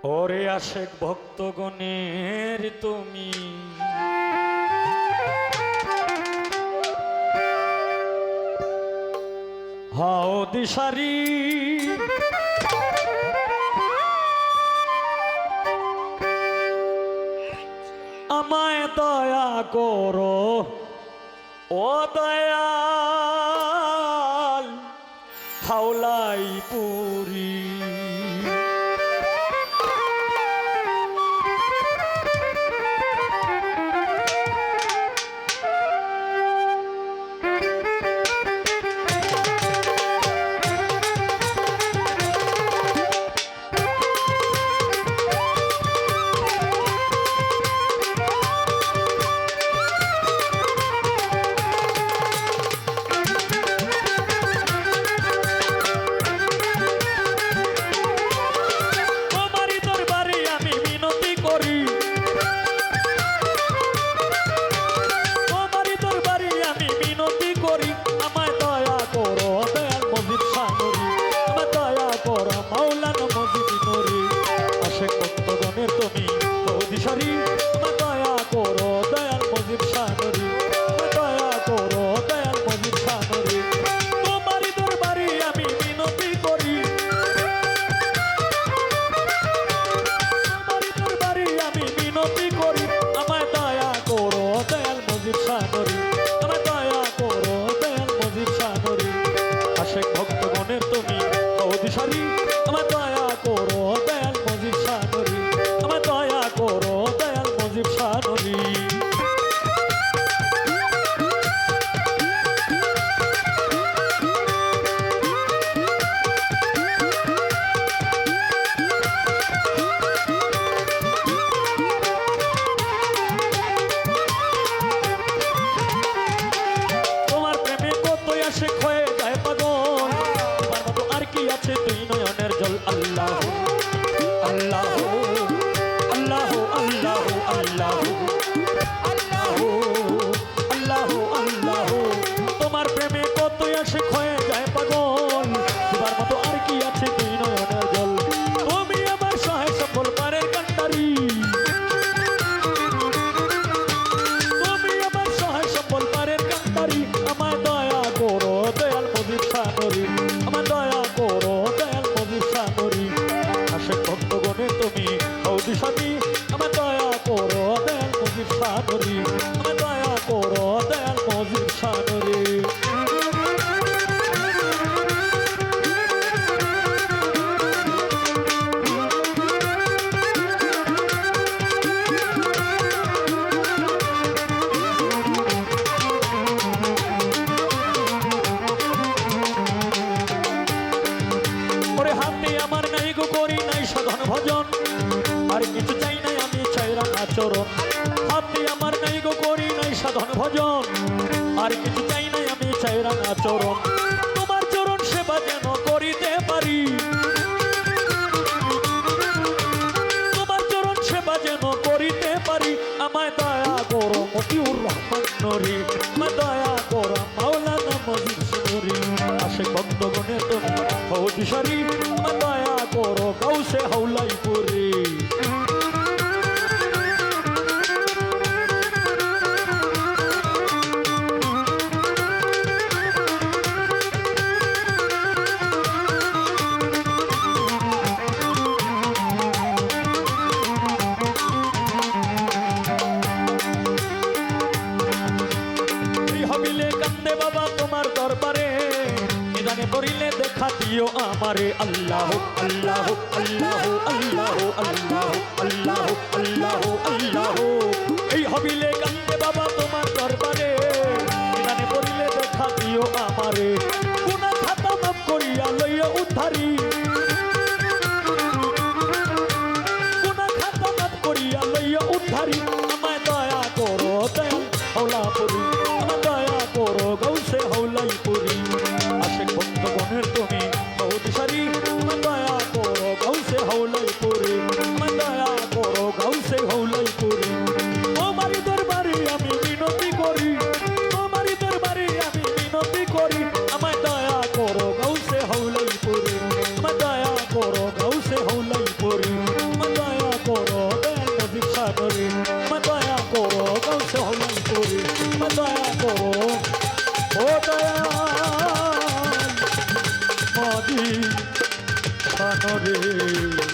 ওরে আশেক ভক্তগণের তুমি হাও দিশারি আমায় দয়া করো ও দয়াল হাওলাই পুরী হাতে আমার নাই গো করি নাই সাধন ভজন আর কিছু চাই নাই আমি চাই রাঙা চরণ তোমার চরণ সেবা যেন করিতে পারি তোমার চরণ সেবা যেন করিতে পারি আমায় দয়া করো মতিউর রহমান নরি আমায় দয়া করো মাওলানা মজিদ নরি আশেক ভক্তগণের তুমি হও দিশারি আমায় দয়া করো গাউসে হাওলাই পুরি করিলে দেখা দিও আমারে আল্লাহ আল্লাহ আল্লাহ আল্লাহ আল্লাহ আল্লাহ আল্লাহ আল্লাহ এই হবিলে কান্দে বাবা তোমার দরবারে গানে করিলে দেখা দিও আমারে গুনাহ খাতা মাফ করিয়া লইয়া উদ্ধারি গুনাহ খাতা মাফ করিয়া লইয়া উদ্ধারি আমায় দয়া করো দয়াল হাওলা পুরি আমায় দয়া করো গাউসে হাওলাই পুরি আশেক ভক্তগণের তুমি হও দিশারি আমায় দয়া করো গাউসে হাওলাই পুরি আমায় দয়া করো গাউসে হাওলাই পুরি তোমারই দরবারে আমি মিনতি করি তোমারই দরবারে আমি মিনতি করি আমায় দয়া করো গাউসে হাওলাই পুরি আমায় দয়া করো গাউসে হাওলাই পুরি সানরে